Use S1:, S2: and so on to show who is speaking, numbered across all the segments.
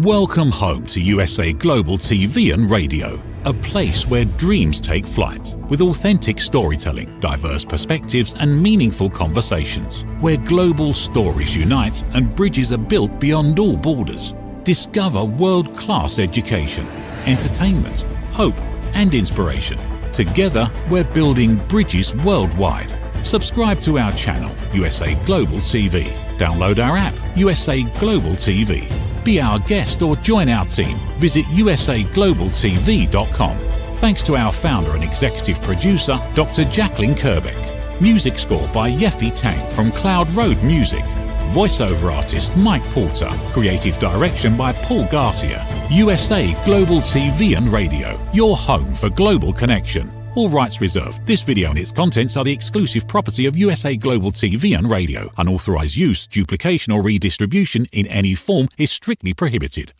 S1: Welcome home to USA Global TV and Radio, a place where dreams take flight, with authentic storytelling, diverse perspectives and meaningful conversations, where global stories unite and bridges are built beyond all borders. Discover world-class education, entertainment, hope and inspiration. Together, we're building bridges worldwide. Subscribe to our channel, USA Global TV. Download our app, USA Global TV. Be our guest or join our team. Visit USAGlobalTV.com. Thanks to our founder and executive producer, Dr. Jacalyn Kerbeck. Music score by Yeffy Tang from Cloud Road Music. Voiceover artist Mike Porter. Creative direction by Paul Garcia. USA Global TV and Radio, your home for global connection. All rights reserved. This video and its contents are the exclusive property of USA Global TV and Radio. Unauthorized use, duplication or redistribution in any form is strictly prohibited.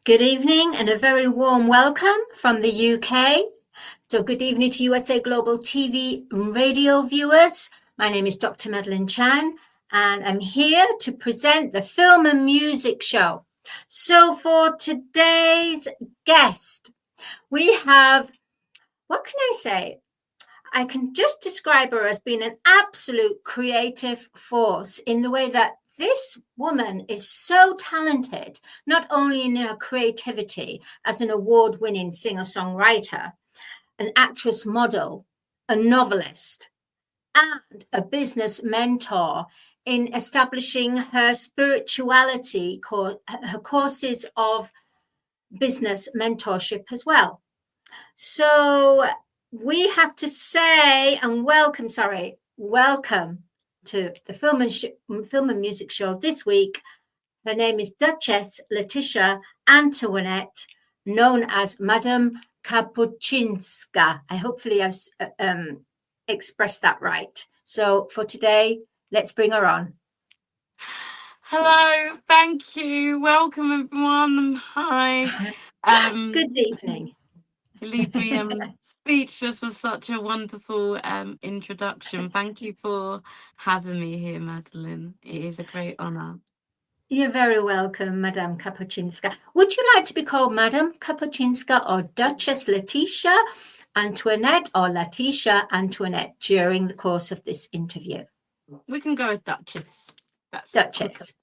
S2: Good evening and a very warm welcome from the UK. So good evening to USA Global TV and Radio viewers. My name is Dr. Madeline Chan, and I'm here to present the film and music show. So for today's guest, we have, what can I say? I can just describe her as being an absolute creative force in the way that this woman is so talented, not only in her creativity as an award-winning singer-songwriter, an actress model, a novelist, and a business mentor in establishing her spirituality, her courses of business mentorship as well. So we have to say and welcome to the film and music show this week. Her name is Duchess Letitia Antoinette, known as Madame Kapuscinska. Hopefully I've expressed that right. So for today, let's bring her on.
S3: Hello, thank you. Welcome, everyone. Hi.
S2: Good evening.
S3: Leave me speechless for such a wonderful introduction. Thank you for having me here, Madeline. It is a great honour.
S2: You're very welcome, Madame Kapuscinska. Would you like to be called Madame Kapuscinska or Duchess Letitia Antoinette or Letitia Antoinette during the course of this interview?
S3: We can go with Duchess.
S2: That's Duchess.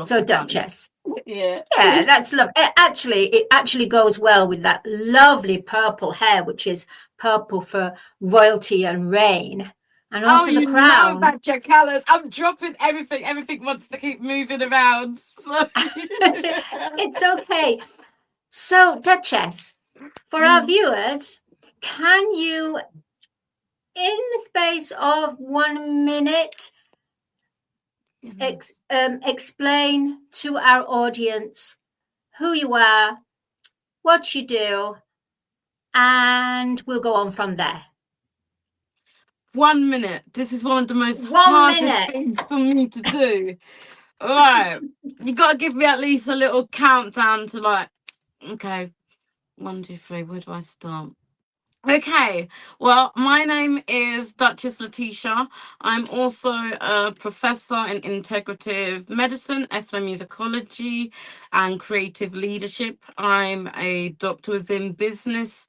S3: So
S2: Duchess.
S3: Yeah,
S2: that's lovely. It actually goes well with that lovely purple hair, which is purple for royalty and reign. And also the crown.
S3: Know about Jacalyn. I'm dropping everything. Everything wants to keep moving around. So.
S2: It's okay. So, Duchess, for our viewers, can you, in the space of 1 minute, explain to our audience who you are, what you do, and we'll go on from there.
S3: 1 minute. This is one of the most hardest things for me to do. All right. You got to give me at least a little countdown to okay, 1, 2, 3. Where do I start? Okay, well, my name is Duchess Letitia. I'm also a professor in integrative medicine, ethnomusicology, and creative leadership. I'm a doctor within business,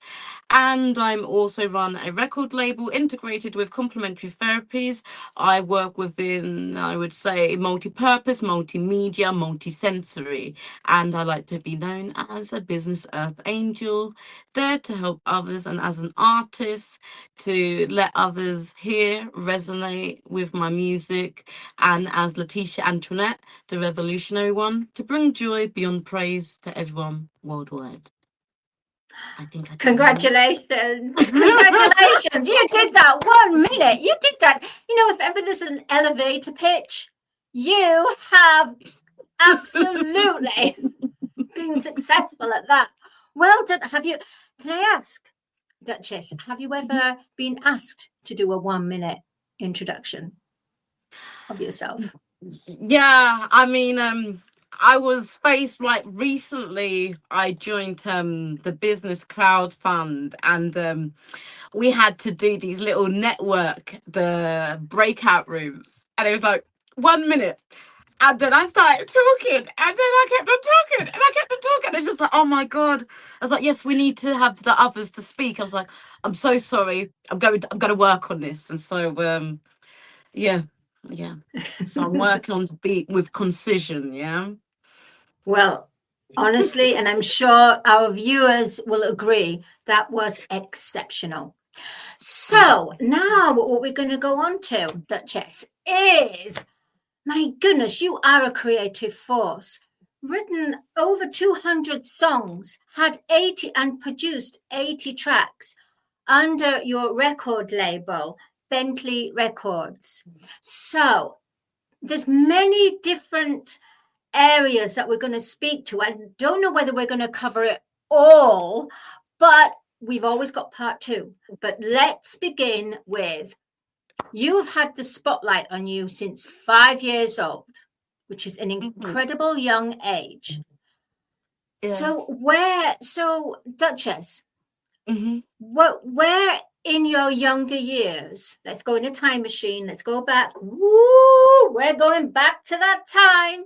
S3: and I'm also run a record label integrated with complementary therapies. I work within, I would say, multi-purpose, multimedia, multi-sensory, and I like to be known as a business earth angel, there to help others and as an artist to let others hear, resonate with my music, and as Letitia Antoinette, the revolutionary one, to bring joy beyond praise to everyone worldwide. I think I
S2: Congratulations. Congratulations. You did that 1 minute. You did that. You know, if ever there's an elevator pitch, you have absolutely been successful at that. Well done. Can I ask, Duchess, have you ever been asked to do a 1 minute introduction of yourself?
S3: Yeah, I mean, I was faced, like, recently I joined the business crowd fund, and we had to do these little the breakout rooms, and it was like 1 minute. And then I started talking, and then I kept on talking, and I kept on talking. It's just like, oh my God. I was like, yes, we need to have the others to speak. I was like, I'm so sorry. I'm going to work on this. And so, yeah. So I'm working on beat with concision, yeah.
S2: Well, honestly, and I'm sure our viewers will agree, that was exceptional. So now what we're going to go on to, Duchess, is, my goodness, you are a creative force. Written over 200 songs, had 80 and produced 80 tracks under your record label, Bentley Records. So there's many different areas that we're going to speak to. I don't know whether we're going to cover it all, but we've always got part 2. But let's begin with, you've had the spotlight on you since 5 years old, which is an incredible young age. Yeah. So Duchess, where in your younger years, let's go in a time machine, let's go back. Woo, we're going back to that time.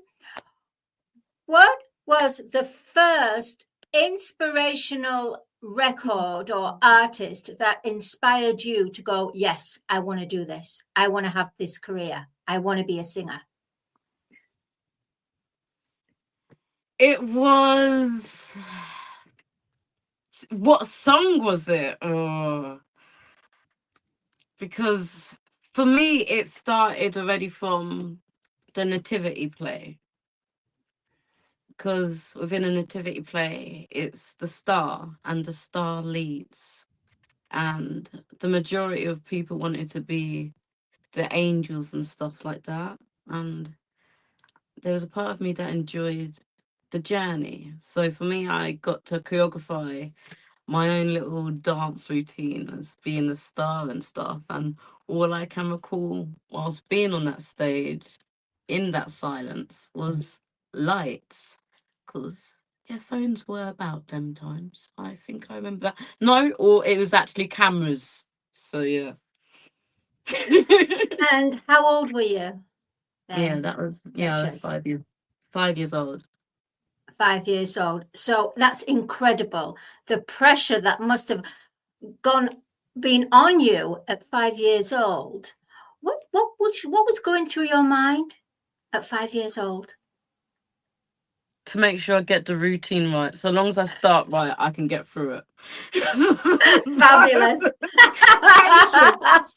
S2: What was the first inspirational record or artist that inspired you to go, yes, I want to do this. I want to have this career. I want to be a singer.
S3: It was, what song was it? Because for me, it started already from the nativity play. Because within a nativity play, it's the star, and the star leads. And the majority of people wanted to be the angels and stuff like that. And there was a part of me that enjoyed the journey. So for me, I got to choreograph my own little dance routine as being the star and stuff. And all I can recall whilst being on that stage in that silence was lights. Because phones were about them times. I think I remember that. No, or it was actually cameras. So yeah.
S2: And how old were you then?
S3: Yeah, that was, I was 5 years. 5 years old.
S2: 5 years old. So that's incredible. The pressure that must have been on you at 5 years old. What was going through your mind at 5 years old?
S3: To make sure I get the routine right. So long as I start right, I can get through it.
S2: Fabulous.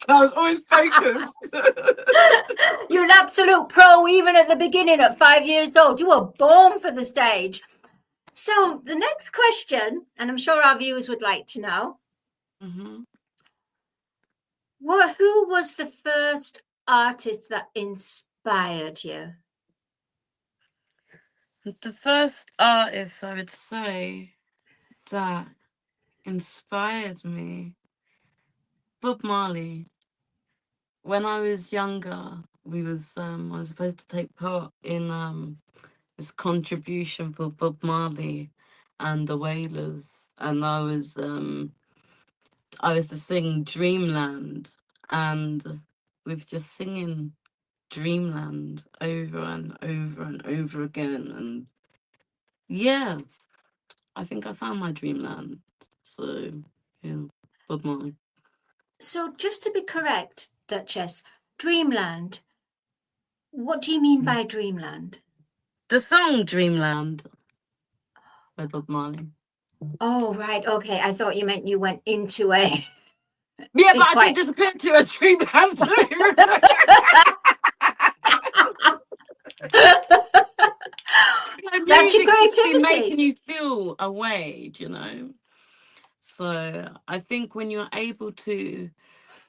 S3: I was always focused.
S2: You're an absolute pro, even at the beginning at 5 years old. You were born for the stage. So the next question, and I'm sure our viewers would like to know, who was the first artist that inspired you?
S3: The first artist, I would say, that inspired me, Bob Marley. When I was younger, I was supposed to take part in this contribution for Bob Marley and the Wailers, and I was to sing Dreamland, and with just singing Dreamland over and over and over again, and yeah, I think I found my Dreamland. So yeah, Bob Marley.
S2: So just to be correct, Duchess, Dreamland, what do you mean by Dreamland?
S3: The song Dreamland by Bob Marley.
S2: Oh, right. Okay. I thought you meant you went into a...
S3: Yeah, but I did disappear to a Dreamland too. That's your creativity. Making you feel a way, you know. So I think when you're able to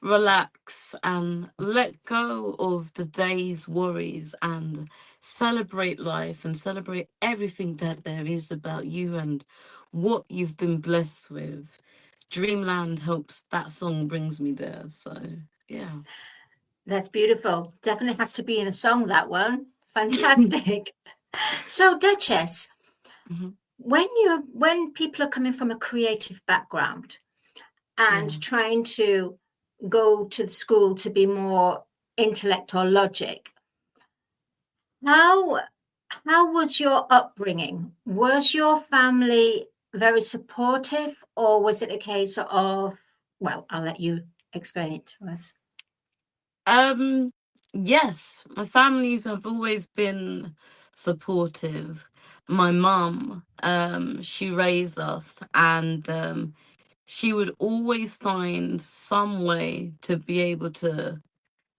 S3: relax and let go of the day's worries and celebrate life and celebrate everything that there is about you and what you've been blessed with, Dreamland helps. That song brings me there. So yeah,
S2: that's beautiful. Definitely has to be in a song, that one. Fantastic. So, Duchess,
S3: Mm-hmm.
S2: when people are coming from a creative background and trying to go to school to be more intellect or logic, how was your upbringing? Was your family very supportive, or was it a case of, well, I'll let you explain it to us.
S3: Yes, my families have always been supportive. My mum, she raised us, and she would always find some way to be able to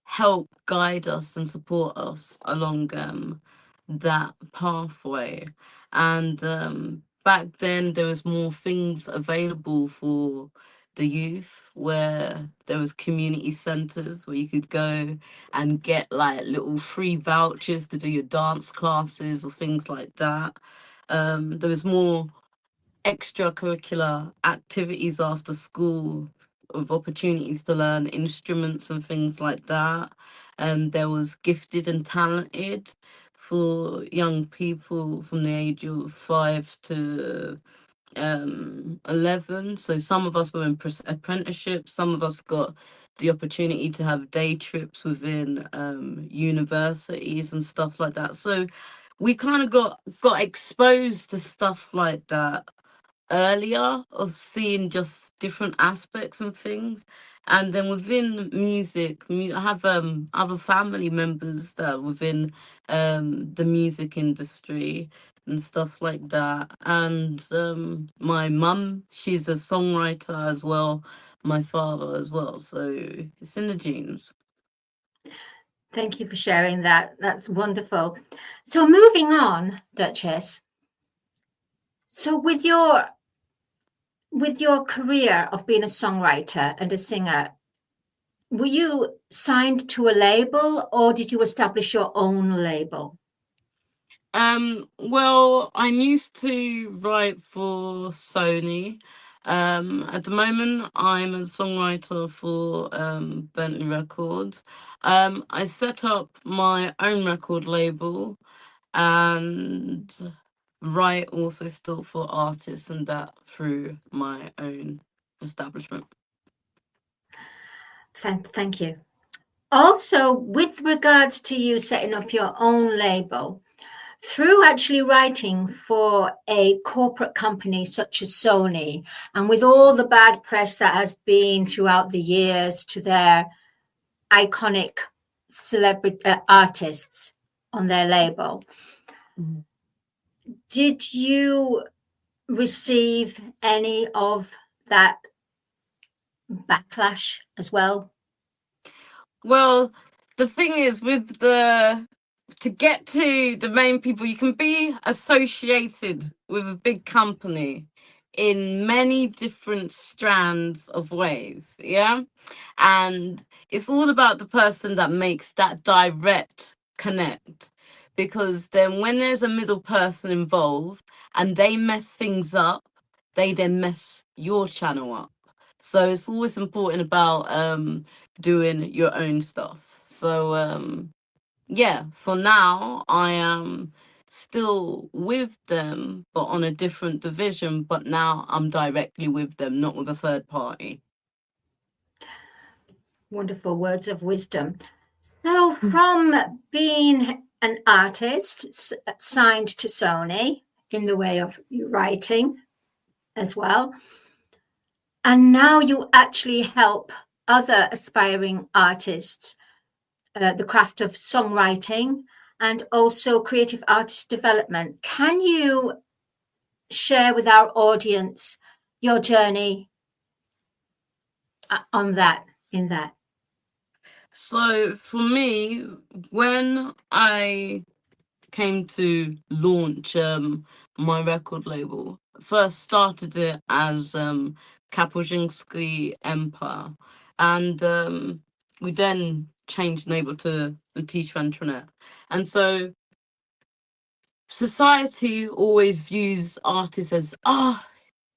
S3: help guide us and support us along that pathway. And back then there was more things available for the youth, where there was community centers where you could go and get like little free vouchers to do your dance classes or things like that. There was more extracurricular activities after school, of opportunities to learn instruments and things like that. And there was gifted and talented for young people from the age of 5 to 11. So some of us were in apprenticeships, some of us got the opportunity to have day trips within universities and stuff like that. So we kind of got exposed to stuff like that earlier, of seeing just different aspects and things. And then within music, I have other family members that are within the music industry and stuff like that. And my mum, she's a songwriter as well, my father as well, so it's in the genes.
S2: Thank you for sharing that. That's wonderful. So moving on, Duchess. So with your career of being a songwriter and a singer, were you signed to a label, or did you establish your own label?
S3: Well, I used to write for Sony. At the moment, I'm a songwriter for Bentley Records. I set up my own record label and write also still for artists, and that through my own establishment.
S2: Thank you. Also, with regards to you setting up your own label, through actually writing for a corporate company such as Sony, and with all the bad press that has been throughout the years to their iconic celebrity artists on their label, did you receive any of that backlash as well?
S3: Well, the thing is, with to get to the main people, you can be associated with a big company in many different strands of ways, yeah? And it's all about the person that makes that direct connect. Because then when there's a middle person involved and they mess things up, they then mess your channel up. So it's always important about doing your own stuff. So yeah, for now I am still with them, but on a different division. But now I'm directly with them, not with a third party.
S2: Wonderful words of wisdom. So from being an artist signed to Sony in the way of writing as well, and now you actually help other aspiring artists, the craft of songwriting and also creative artist development. Can you share with our audience your journey on that, in that?
S3: So for me, when I came to launch my record label, first started it as Kapuscinska Empire, and we then changed the label to Letitia. And so society always views artists as,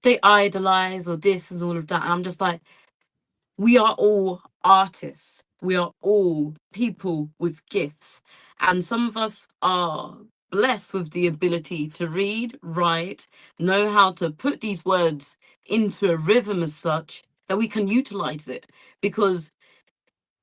S3: they idolize or this and all of that. And I'm just like, we are all artists. We are all people with gifts. And some of us are blessed with the ability to read, write, know how to put these words into a rhythm as such that we can utilize it. Because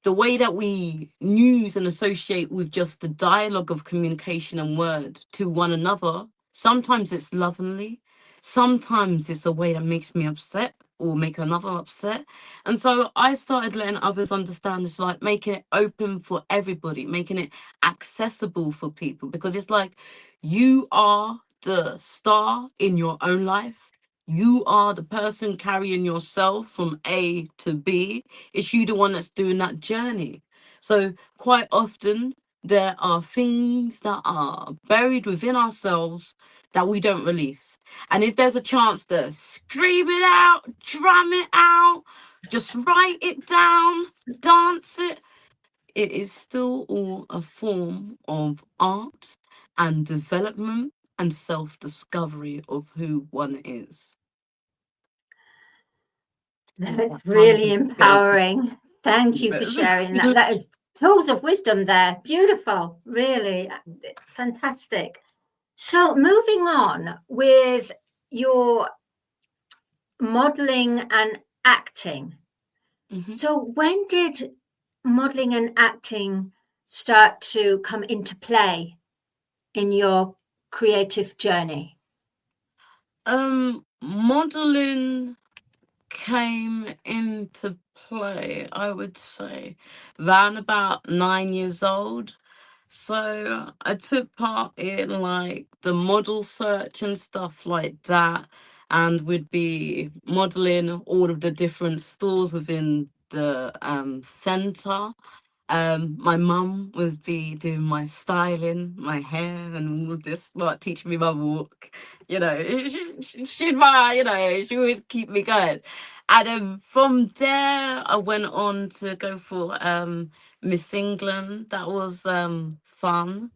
S3: the way that we use and associate with just the dialogue of communication and word to one another, sometimes it's lovingly, sometimes it's a way that makes me upset or make another upset. And so I started letting others understand, it's like making it open for everybody, making it accessible for people, because it's like you are the star in your own life. You are the person carrying yourself from A to B. It's you the one that's doing that journey. So quite often there are things that are buried within ourselves that we don't release. And if there's a chance to scream it out, drum it out, just write it down, dance it, it is still all a form of art and development and self-discovery of who one is.
S2: That's really empowering. Thank you for sharing that. That is tools of wisdom there. Beautiful, really fantastic. So moving on with your modeling and acting.
S3: Mm-hmm.
S2: So when did modeling and acting start to come into play in your creative journey?
S3: Modeling came into play, I would say, around about 9 years old. So I took part in like the model search and stuff like that, and would be modeling all of the different stores within the center. My mum was be doing my styling, my hair, and all this, like teaching me my walk. You know, she's my, you know, she always keep me going. And from there, I went on to go for Miss England. That was fun.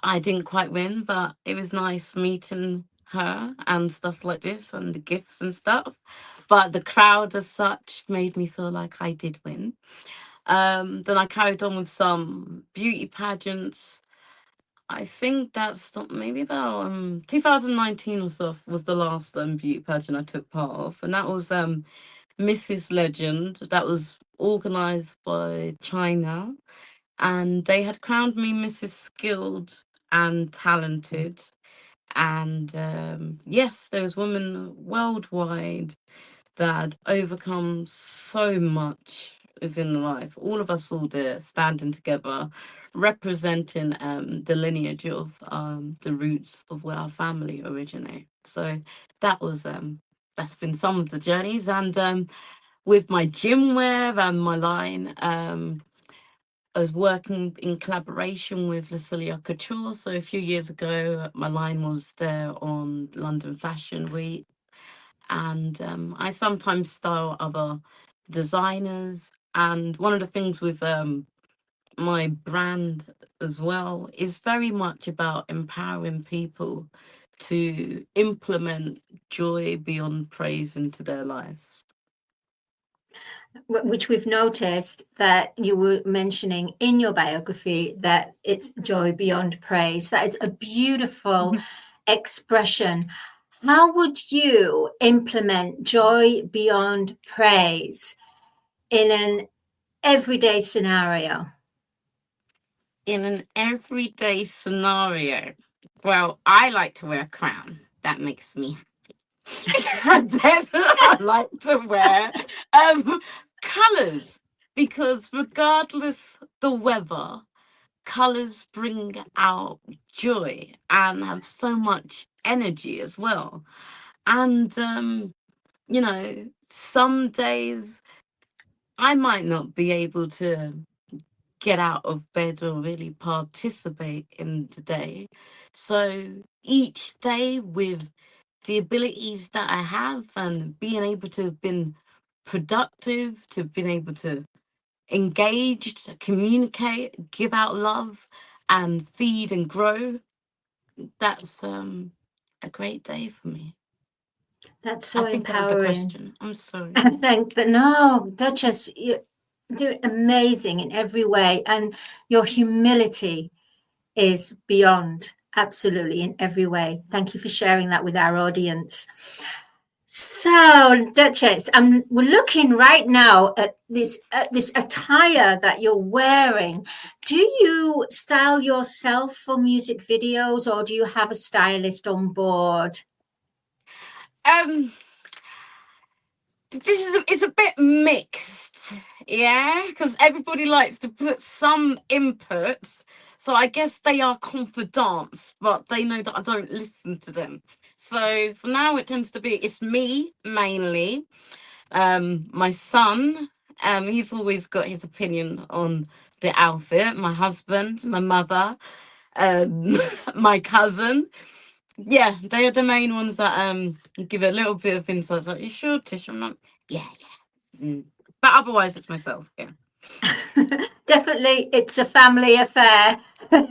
S3: I didn't quite win, but it was nice meeting her and stuff like this, and the gifts and stuff. But the crowd as such made me feel like I did win. Then I carried on with some beauty pageants. I think that's maybe about 2019 or so was the last beauty pageant I took part of, and that was Mrs. Legend. That was organised by China, and they had crowned me Mrs. Skilled and Talented. And yes, there was women worldwide that overcome so much within life. All of us all there standing together, representing the lineage of the roots of where our family originate. So that was that's been some of the journeys. And with my gym wear and my line, I was working in collaboration with Letitia Couture. So a few years ago, my line was there on London Fashion Week. And I sometimes style other designers. And one of the things with my brand as well is very much about empowering people to implement joy beyond praise into their lives.
S2: Which we've noticed that you were mentioning in your biography, that it's joy beyond praise. That is a beautiful expression. How would you implement joy beyond praise in an everyday scenario?
S3: In an everyday scenario, well, I like to wear a crown. That makes me and then I like to wear colours, because regardless the weather, colours bring out joy and have so much energy as well. And you know, some days I might not be able to get out of bed or really participate in the day. So each day, with the abilities that I have and being able to have been productive, to been able to engage, to communicate, give out love and feed and grow, that's a great day for me.
S2: That's so
S3: I think
S2: empowering.
S3: that was the question. I'm sorry.
S2: No, Duchess, you're doing amazing in every way, and your humility is beyond Absolutely, in every way. Thank you for sharing that with our audience. So, Duchess, we're looking right now at this attire that you're wearing. Do you style yourself for music videos, or do you have a stylist on board?
S3: It's a bit mixed, yeah, because everybody likes to put some inputs. So I guess they are confidants, but they know that I don't listen to them. So for now, it tends to be it's me mainly. My son, he's always got his opinion on the outfit. My husband, my mother, my cousin. Yeah, they are the main ones that give a little bit of insight. Like, you sure, Tish? I'm not. Yeah. But otherwise, it's myself. Yeah.
S2: Definitely, it's a family affair.
S3: And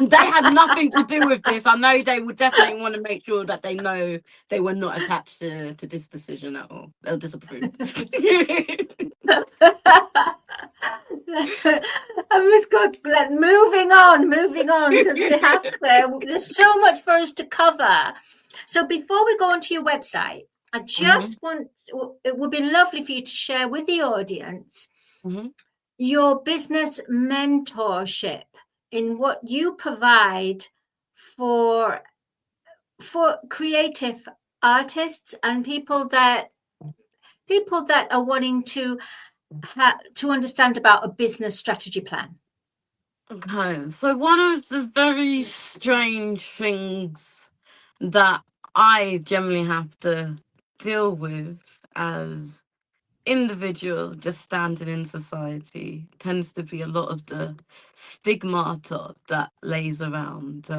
S3: they had nothing to do with this. I know they would definitely want to make sure that they know they were not attached to this decision at all. They'll disapprove.
S2: Moving on, because we have there's so much for us to cover. So before we go onto your website, I just it would be lovely for you to share with the audience your business mentorship in what you provide for creative artists and people that are wanting to understand about a business strategy plan.
S3: Okay, so one of the very strange things that I generally have to deal with as individual just standing in society tends to be a lot of the stigmata that lays around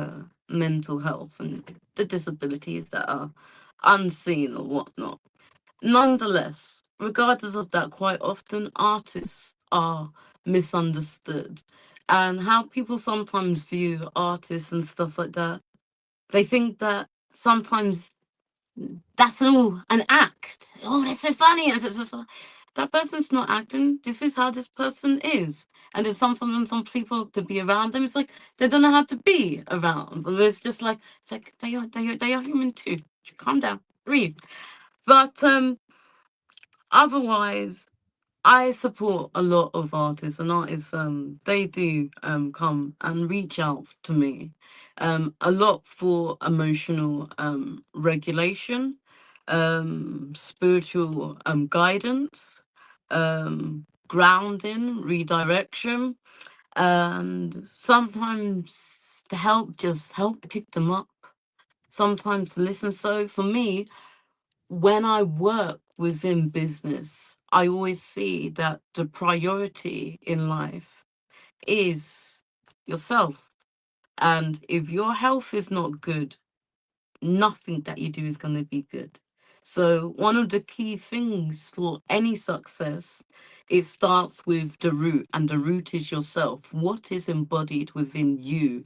S3: mental health and the disabilities that are unseen or whatnot. Nonetheless, regardless of that, quite often artists are misunderstood, and how people sometimes view artists and stuff like that, they think that sometimes that's all an act. Oh, that's so funny. It's just, that person's not acting. This is how this person is. And there's sometimes when some people to be around them, it's like they don't know how to be around. But it's just like they are human too. Calm down, breathe. But otherwise, I support a lot of artists, and artists they do come and reach out to me a lot for emotional regulation, spiritual guidance, grounding, redirection, and sometimes to help pick them up, sometimes to listen. So for me, when I work within business, I always see that the priority in life is yourself. And if your health is not good, nothing that you do is going to be good. So one of the key things for any success, it starts with the root, and the root is yourself. What is embodied within you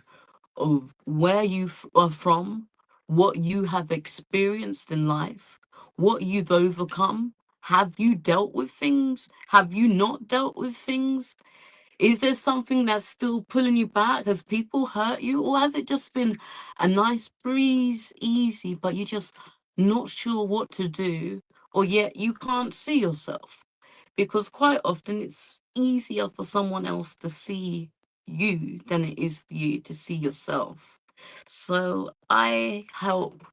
S3: of where you are from, what you have experienced in life, what you've overcome. Have you dealt with things? Have you not dealt with things? Is there something that's still pulling you back? Has people hurt you? Or has it just been a nice breeze, easy, but you're just not sure what to do, or yet you can't see yourself? Because quite often it's easier for someone else to see you than it is for you to see yourself. So I help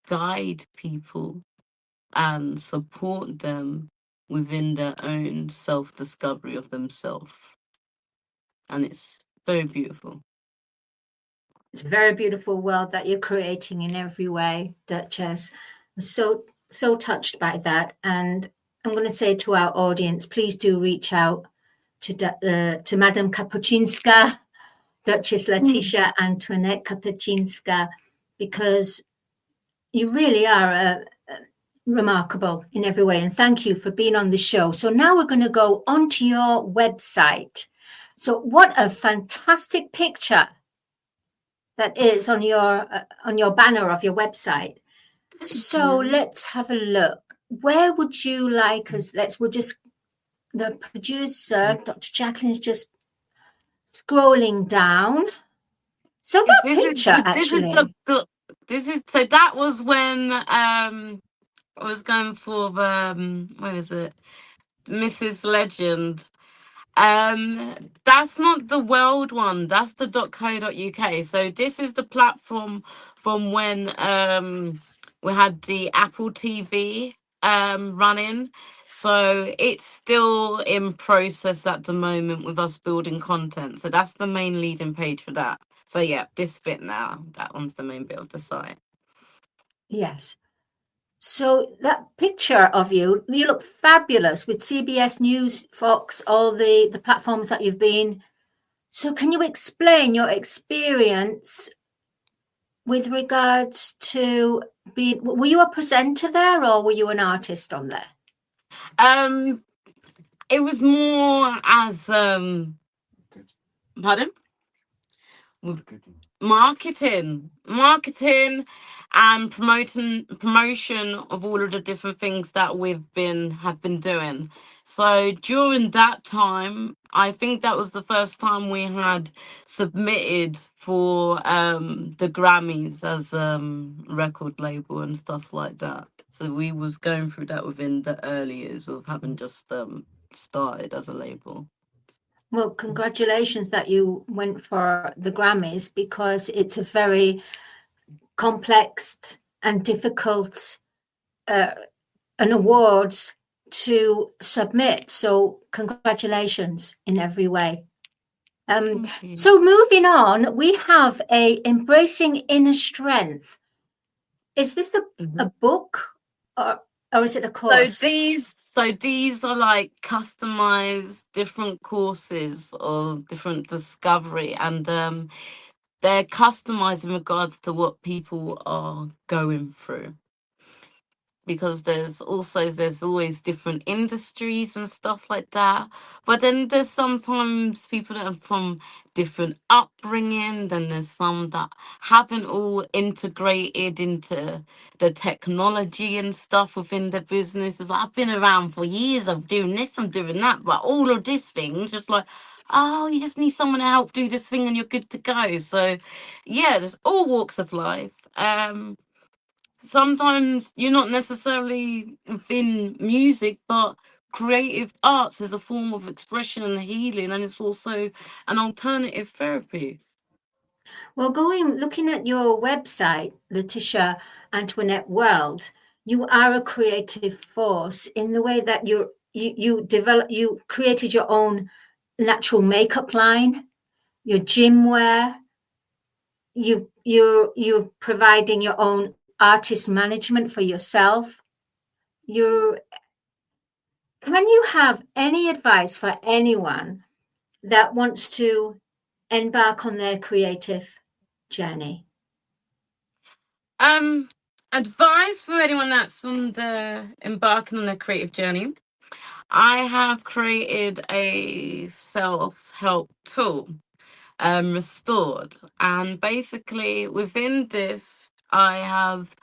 S3: guide people and support them within their own self-discovery of themselves. And it's very beautiful.
S2: It's a very beautiful world that you're creating in every way, Duchess. I'm so touched by that. And I'm going to say to our audience, please do reach out to Madame Kapuscinska, Duchess Letitia Antoinette Kapuscinska, because you really are remarkable in every way. And thank you for being on the show. So now we're going to go onto your website. So what a fantastic picture that is on your banner of your website. So let's have a look. Where would you like us? The producer, Dr. Jacalyn, is just scrolling down. So that picture, actually.
S3: So that was when I was going for where is it? Mrs. Legend. That's not the world one, that's the .co.uk. So this is the platform from when we had the Apple TV running. So it's still in process at the moment with us building content. So that's the main leading page for that. So yeah, this bit now, that one's the main bit of the site.
S2: Yes. So that picture of you look fabulous with CBS News, Fox, all the platforms that you've been. So can you explain your experience with regards to were you a presenter there or were you an artist on there?
S3: It was more as pardon? Marketing and promotion of all of the different things that have been doing. So during that time, I think that was the first time we had submitted for the Grammys as record label and stuff like that. So we was going through that within the early years of having just started as a label.
S2: Well, congratulations that you went for the Grammys, because it's a very complex and difficult an awards to submit. So congratulations in every way. So moving on, we have a Embracing Inner Strength. Is this a book or is it a course?
S3: So these are like customized different courses or different discovery, and they're customized in regards to what people are going through. Because there's always different industries and stuff like that. But then there's sometimes people that are from different upbringing. Then there's some that haven't all integrated into the technology and stuff within the businesses. I've been around for years. I'm doing this, I'm doing that. But all of this thing, just like, oh, you just need someone to help do this thing and you're good to go. So yeah, there's all walks of life. Sometimes you're not necessarily within music, but creative arts is a form of expression and healing, and it's also an alternative therapy.
S2: Well, looking at your website, Letitia Antoinette World, you are a creative force in the way that you created your own natural makeup line, your gym wear. You're providing your own artist management for yourself. Can you have any advice for anyone that wants to embark on their creative journey?
S3: Advice for anyone that's embarking on their creative journey. I have created a self-help tool, Restored, and basically within this I have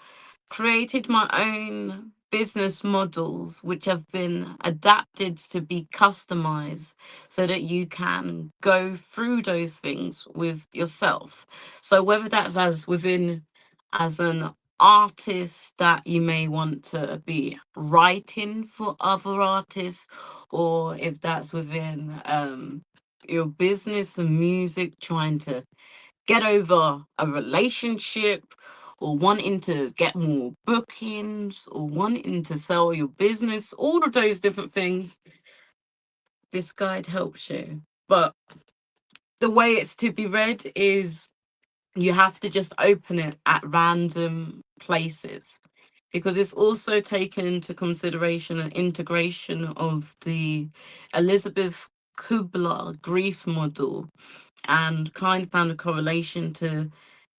S3: created my own business models which have been adapted to be customized so that you can go through those things with yourself. So whether that's as an artist that you may want to be writing for other artists, or if that's within your business and music, trying to get over a relationship, or wanting to get more bookings, or wanting to sell your business, all of those different things, this guide helps you. But the way it's to be read is you have to just open it at random places, because it's also taken into consideration an integration of the Elizabeth Kubler grief model, and kind of found a correlation to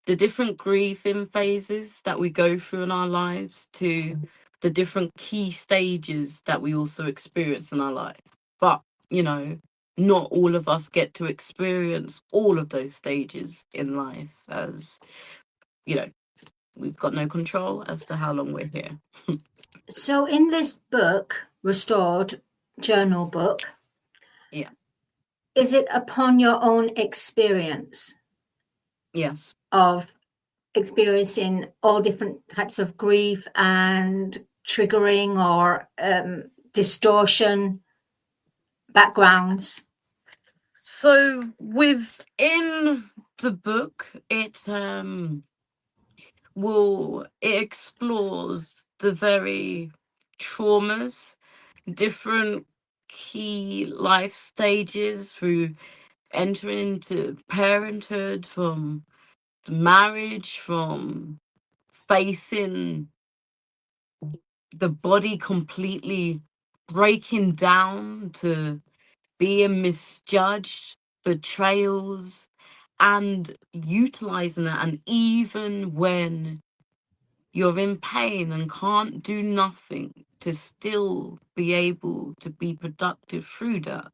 S3: the different grieving phases that we go through in our lives, to the different key stages that we also experience in our life. But, not all of us get to experience all of those stages in life, as, we've got no control as to how long we're here.
S2: So in this book, Restored journal book,
S3: yeah,
S2: is it upon your own experience?
S3: Yes.
S2: of experiencing all different types of grief and triggering or distortion backgrounds?
S3: So within the book, it explores the very traumas, different key life stages through entering into parenthood, from marriage, from facing the body completely breaking down, to being misjudged, betrayals, and utilizing it. And even when you're in pain and can't do nothing, to still be able to be productive through that.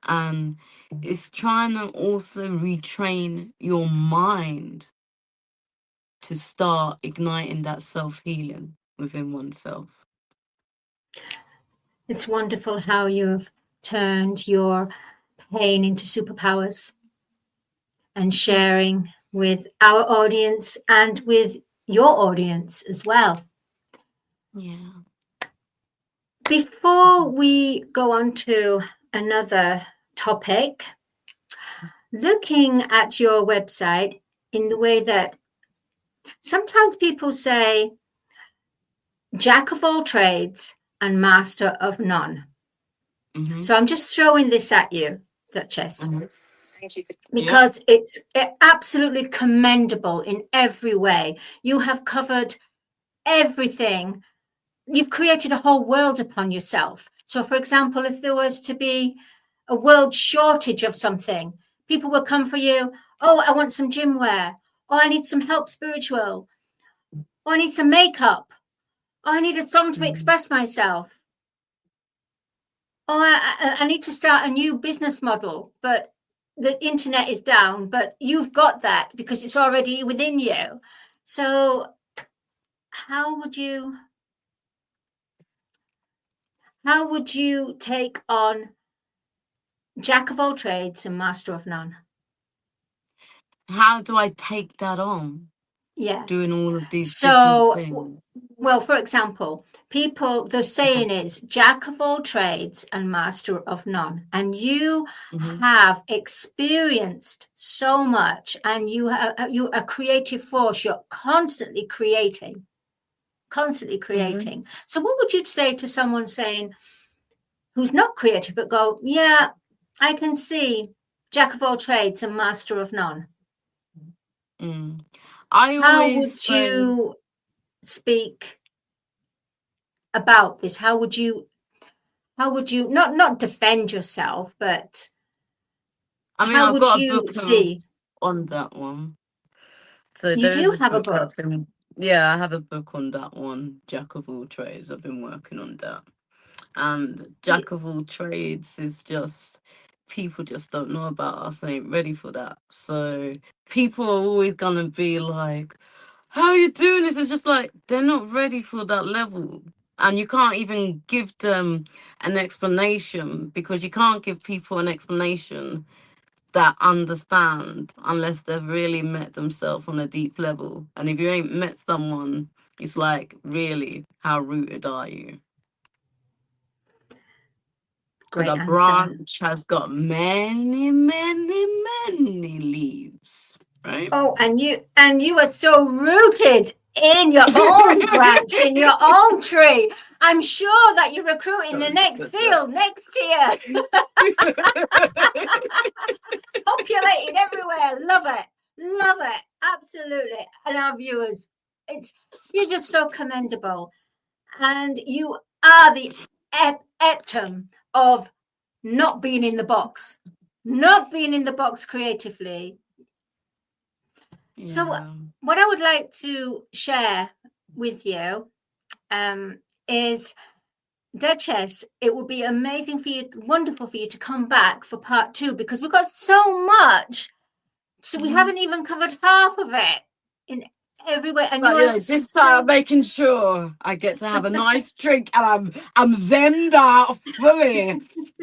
S3: And it's trying to also retrain your mind to start igniting that self-healing within oneself.
S2: It's wonderful how you've turned your pain into superpowers and sharing with our audience and with your audience as well.
S3: Yeah.
S2: Before we go on to another topic, looking at your website in the way that sometimes people say jack of all trades and master of none.
S3: Mm-hmm.
S2: So I'm just throwing this at you, Duchess.
S3: Mm-hmm.
S2: Because it's absolutely commendable in every way. You have covered everything. You've created a whole world upon yourself. So, for example, if there was to be a world shortage of something, people will come for you. Oh, I want some gym wear. Oh, I need some help spiritual. Oh, I need some makeup. Oh, I need a song to express myself. Oh, I need to start a new business model, but the internet is down, but you've got that because it's already within you. So how would you take on jack of all trades and master of none?
S3: How do I take that on?
S2: Yeah.
S3: Doing all of these different things.
S2: Well, for example, the saying is jack of all trades and master of none. And you have experienced so much, and you are a creative force. You're constantly creating. So what would you say to someone saying who's not creative, but go, yeah, I can see jack of all trades and master of none? How would you speak about this? How would you not defend yourself, but
S3: I've got a book on that one. So
S2: you do have a book.
S3: I have a book on that one, Jack of all trades. I've been working on that. And Jack of all trades is just, people just don't know about us and ain't ready for that. So people are always gonna be like, how are you doing this? It's just like, they're not ready for that level. And you can't even give them an explanation, because you can't give people an explanation that understand unless they've really met themselves on a deep level. And if you ain't met someone, it's like, really, how rooted are you? Because a branch has got many, many, many leaves, right?
S2: Oh, and you are so rooted in your own branch, in your own tree. I'm sure that you're recruiting the next field next year. Populating everywhere. Love it. Absolutely. And our viewers, you're just so commendable. And you are the epitome of not being in the box creatively. Yeah. So what I would like to share with you is, Duchess, it would be wonderful for you to come back for part 2, because we've got so much. So we haven't even covered half of it everywhere. And
S3: But,
S2: you
S3: you
S2: are
S3: know, this time I'm making sure I get to have a nice drink and I'm zenned out fully.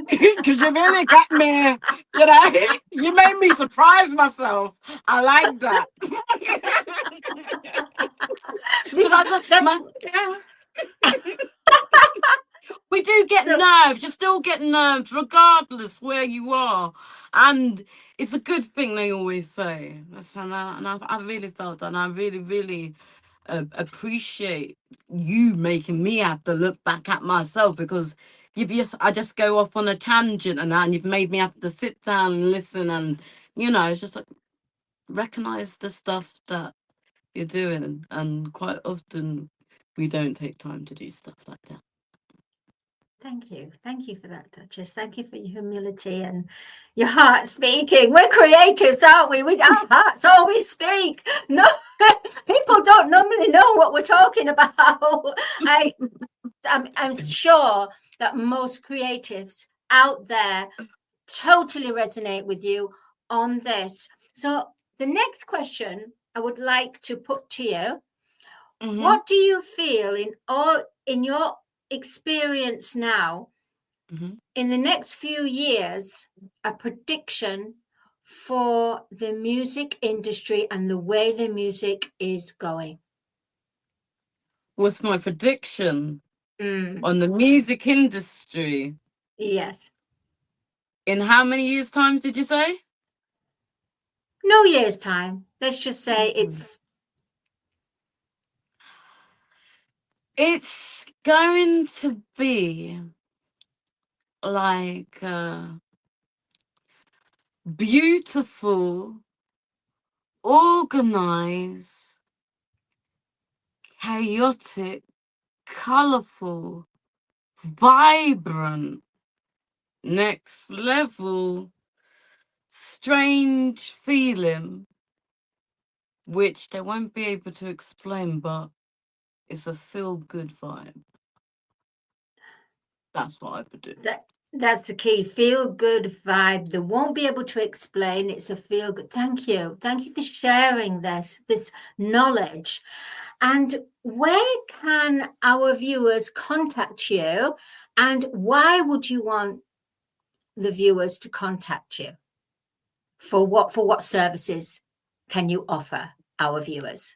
S3: Because you really got me, you know, you made me surprise myself. I like that. We do get nerves. You still get nerves, regardless where you are, and it's a good thing. They always say, and I really felt that, and I really, really appreciate you making me have to look back at myself, because I just go off on a tangent, and you've made me have to sit down and listen, and you know, it's just like recognize the stuff that you're doing, and quite often we don't take time to do stuff like that.
S2: Thank you for that, Duchess. Thank you for your humility and your heart speaking. We're creatives, aren't we? Our hearts always speak. No, people don't normally know what we're talking about. I'm sure that most creatives out there totally resonate with you on this. So the next question I would like to put to you, what do you feel in your experience now, in the next few years, a prediction for the music industry and the way the music is going?
S3: What's my prediction on the music industry?
S2: Yes.
S3: In how many years' time did you say?
S2: No year's time. Let's just say
S3: it's going to be like beautiful, organized, chaotic, colorful, vibrant, next level, strange feeling, which they won't be able to explain, but it's a feel-good vibe. That's what I predict.
S2: That's the key. Feel-good vibe. They won't be able to explain. It's a feel-good. Thank you. Thank you for sharing this knowledge. And where can our viewers contact you? And why would you want the viewers to contact you? For what services can you offer our viewers?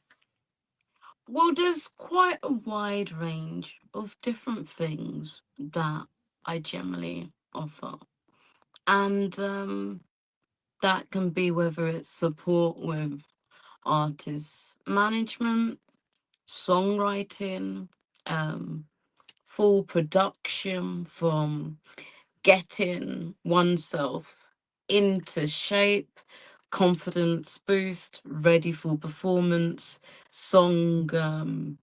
S3: Well, there's quite a wide range of different things that I generally offer. And that can be whether it's support with artist management, songwriting, full production, from getting oneself into shape, confidence boost, ready for performance, song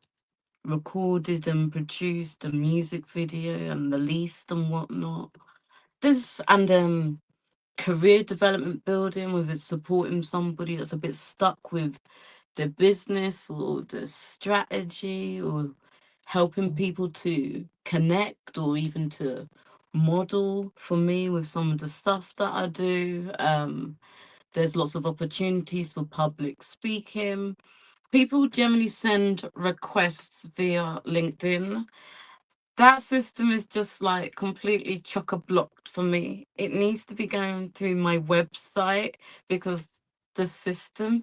S3: recorded and produced, a music video and released and whatnot. Career development building, with it supporting somebody that's a bit stuck with their business or the strategy, or helping people to connect or even to model for me with some of the stuff that I do. There's lots of opportunities for public speaking. People generally send requests via LinkedIn. That system is just like completely chock-a-blocked for me. It needs to be going to my website, because the system,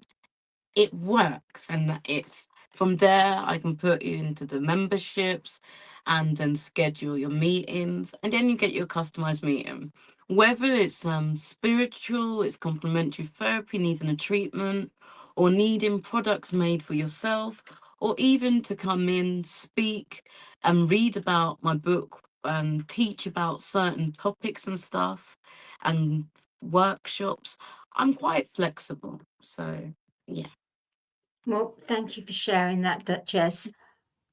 S3: it works, and it's from there I can put you into the memberships and then schedule your meetings, and then you get your customized meeting. Whether it's spiritual, it's complementary therapy, needing a treatment, or needing products made for yourself, or even to come in, speak and read about my book and teach about certain topics and stuff and workshops, I'm quite flexible. So yeah.
S2: Well, thank you for sharing that, Duchess.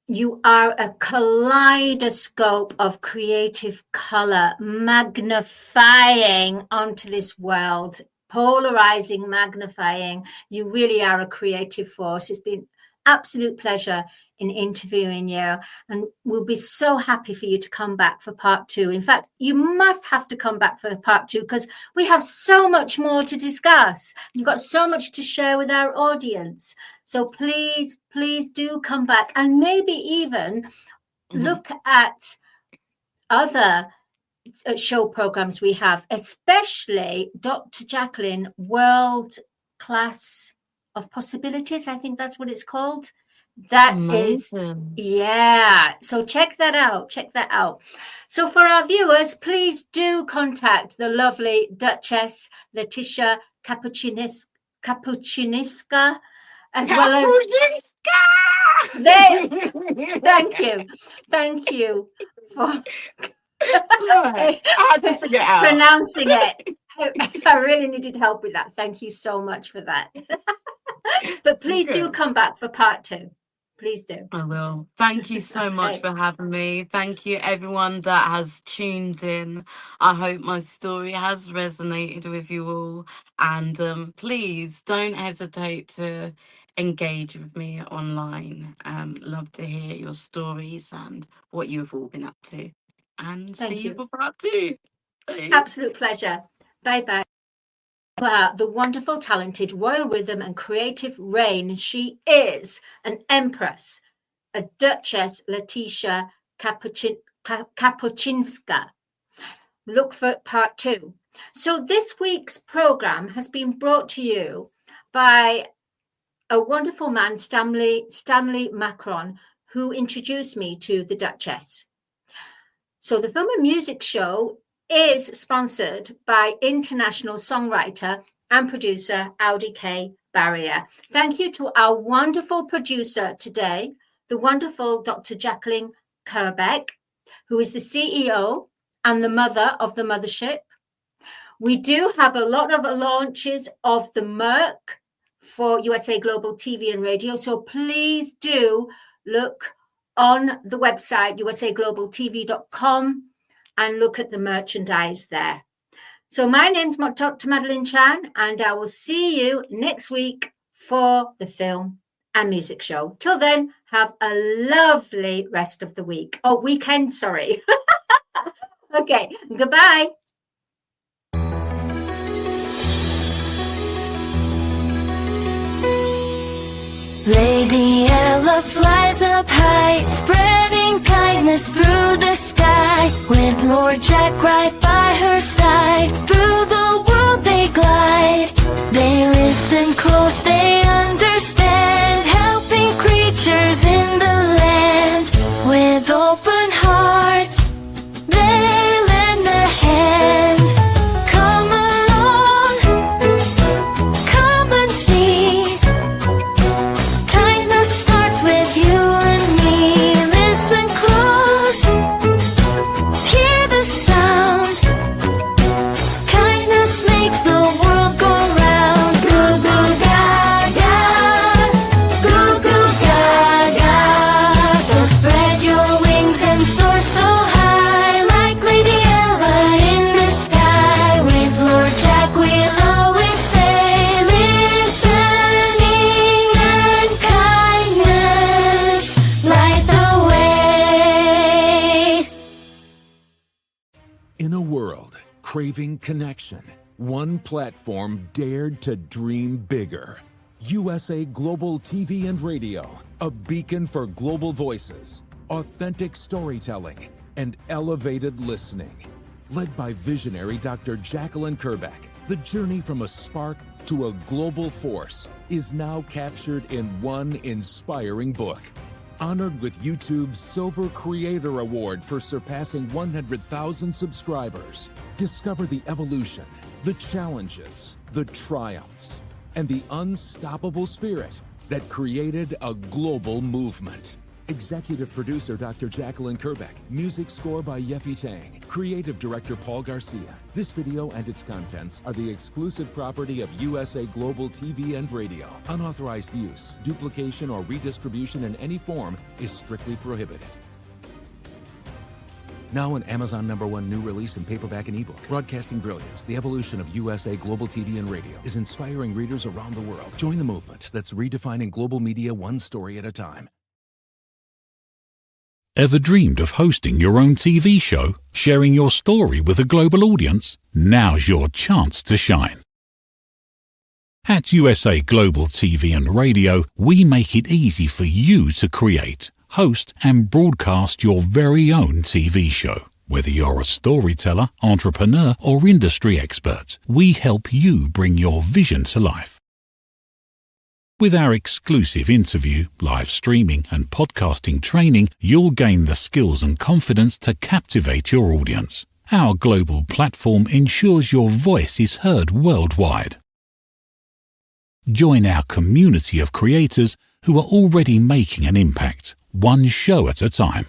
S2: You are a kaleidoscope of creative color, magnifying onto this world, polarizing, magnifying. You really are a creative force. It's been absolute pleasure in interviewing you, and we'll be so happy for you to come back for part 2. In fact, you must have to come back for part 2 because we have so much more to discuss. You've got so much to share with our audience. So please do come back, and maybe even look at other show programs we have, especially Dr. Jacalyn World Class of Possibilities. I think that's what it's called. That
S3: Amazing.
S2: So check that out. So for our viewers, please do contact the lovely Duchess Letitia Kapuscinska, as well as thank you for pronouncing it. I really needed help with that. Thank you so much for that. But please do come back for part 2. Please do.
S3: I will. Thank you so much for having me. Thank you, everyone that has tuned in. I hope my story has resonated with you all. And please don't hesitate to engage with me online. Love to hear your stories and what you've all been up to. And see you for part 2. Bye.
S2: Absolute pleasure. Bye-bye. The wonderful, talented, royal rhythm and creative reign. She is an empress, a Duchess Letitia Kapuscinska. Look for part 2. So this week's program has been brought to you by a wonderful man, Stanley Macron, who introduced me to the Duchess. So the Film and Music Show is sponsored by international songwriter and producer Audi K. Barrier. Thank you to our wonderful producer today, the wonderful Dr. Jacalyn Kerbeck, who is the CEO and the mother of the mothership. We do have a lot of launches of the Merc for USA Global TV and Radio, so please do look on the website usaglobaltv.com and look at the merchandise there. So my name's Dr. Madeline Chan, and I will see you next week for the Film and Music Show. Till then, have a lovely rest of the week. Oh, weekend, sorry. Okay, goodbye.
S4: Lady Ella flies up high, spreading kindness through the sky. With Lord Jack right by her side, through the world they glide. They listen close, they understand, helping creatures in the land. With open hearts, they lend a hand. Come along, come and see. Kindness starts with you and me. Listen close, hear the sound. Kindness makes the world go round. Goo goo gaga, goo goo gaga. So spread your wings and soar so high, like Lady Ella in the sky. With Lord Jack we'll always say, listening and kindness light the way.
S1: In a world craving connection, one platform dared to dream bigger. USA Global TV and Radio, a beacon for global voices, authentic storytelling, and elevated listening. Led by visionary Dr. Jacalyn Kerbeck, the journey from a spark to a global force is now captured in one inspiring book. Honored with YouTube's Silver Creator Award for surpassing 100,000 subscribers. Discover the evolution, the challenges, the triumphs, and the unstoppable spirit that created a global movement. Executive producer Dr. Jacalyn Kerbeck. Music score by Yeffy Tang. Creative director Paul Garcia. This video and its contents are the exclusive property of USA Global TV and Radio. Unauthorized use, duplication, or redistribution in any form is strictly prohibited. Now an Amazon #1 new release in paperback and ebook. Broadcasting Brilliance, the evolution of USA Global TV and Radio, is inspiring readers around the world. Join the movement that's redefining global media one story at a time. Ever dreamed of hosting your own TV show, sharing your story with a global audience? Now's your chance to shine. At USA Global TV and Radio, we make it easy for you to create, host and broadcast your very own TV show. Whether you're a storyteller, entrepreneur or industry expert, we help you bring your vision to life. With our exclusive interview, live streaming and podcasting training, you'll gain the skills and confidence to captivate your audience. Our global platform ensures your voice is heard worldwide. Join our community of creators who are already making an impact, one show at a time.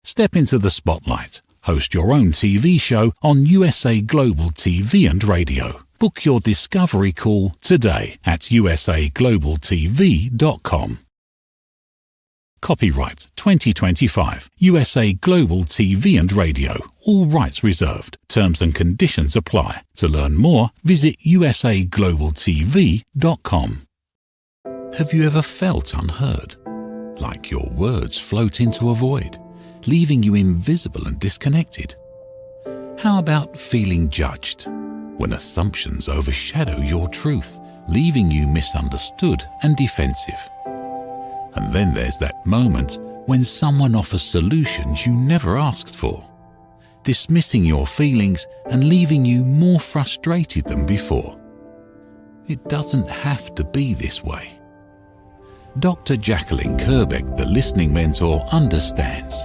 S1: Step into the spotlight. Host your own TV show on USA Global TV and Radio. Book your discovery call today at USAGlobalTV.com. Copyright 2025 USA Global TV and Radio. All rights reserved. Terms and conditions apply. To learn more, visit USAGlobalTV.com. Have you ever felt unheard? Like your words float into a void, leaving you invisible and disconnected? How about feeling judged, when assumptions overshadow your truth, leaving you misunderstood and defensive? And then there's that moment when someone offers solutions you never asked for, dismissing your feelings and leaving you more frustrated than before. It doesn't have to be this way. Dr. Jacalyn Kerbeck, the listening mentor, understands.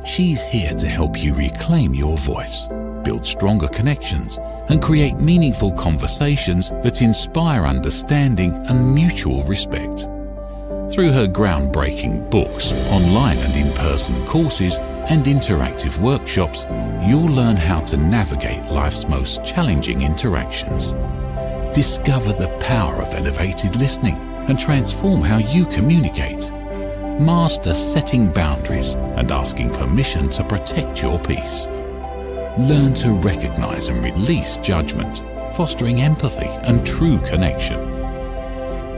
S1: She's here to help you reclaim your voice, build stronger connections, and create meaningful conversations that inspire understanding and mutual respect. Through her groundbreaking books, online and in-person courses, and interactive workshops, you'll learn how to navigate life's most challenging interactions. Discover the power of elevated listening and transform how you communicate. Master setting boundaries and asking permission to protect your peace. Learn to recognize and release judgment, fostering empathy and true connection.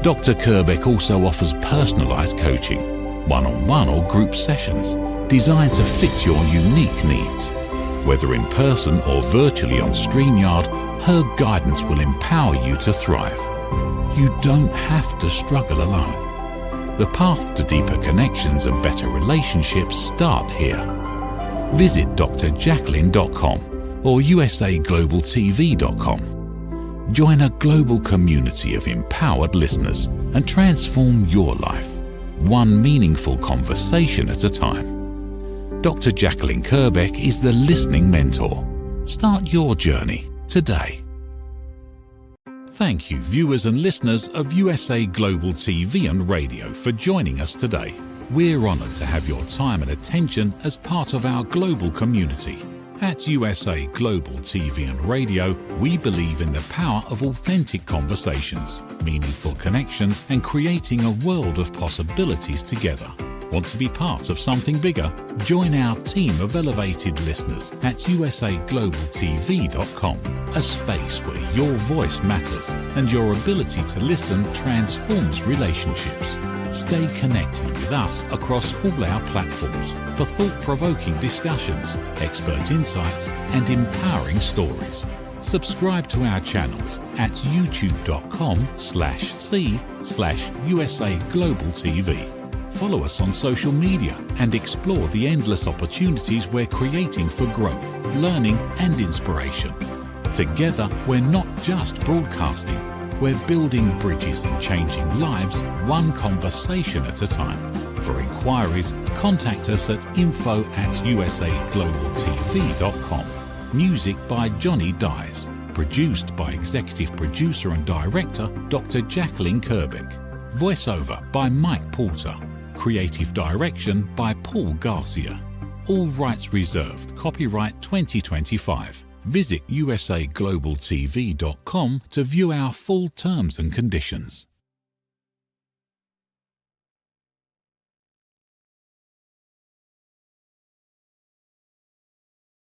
S1: Dr. Kerbeck also offers personalized coaching, one-on-one or group sessions designed to fit your unique needs. Whether in person or virtually on StreamYard, her guidance will empower you to thrive. You don't have to struggle alone. The path to deeper connections and better relationships start here. Visit drjacalyn.com or USAGlobalTV.com. Join a global community of empowered listeners and transform your life, one meaningful conversation at a time. Dr. Jacalyn Kerbeck is the listening mentor. Start your journey today. Thank you, viewers and listeners of USA Global TV and Radio, for joining us today. We're honoured to have your time and attention as part of our global community. At USA Global TV and Radio, we believe in the power of authentic conversations, meaningful connections, and creating a world of possibilities together. Want to be part of something bigger? Join our team of elevated listeners at USAGlobalTV.com, a space where your voice matters and your ability to listen transforms relationships. Stay connected with us across all our platforms for thought-provoking discussions, expert insights, and empowering stories. Subscribe to our channels at youtube.com/c/USAGlobalTV. Follow us on social media and explore the endless opportunities we're creating for growth, learning, and inspiration. Together, we're not just broadcasting, we're building bridges and changing lives, one conversation at a time. For inquiries, contact us at info@usaglobaltv.com. Music by Johnny Dies. Produced by Executive Producer and Director Dr. Jacalyn Kerbeck. Voiceover by Mike Porter. Creative direction by Paul Garcia. All rights reserved. Copyright 2025. Visit USAGlobalTV.com to view our full terms and conditions.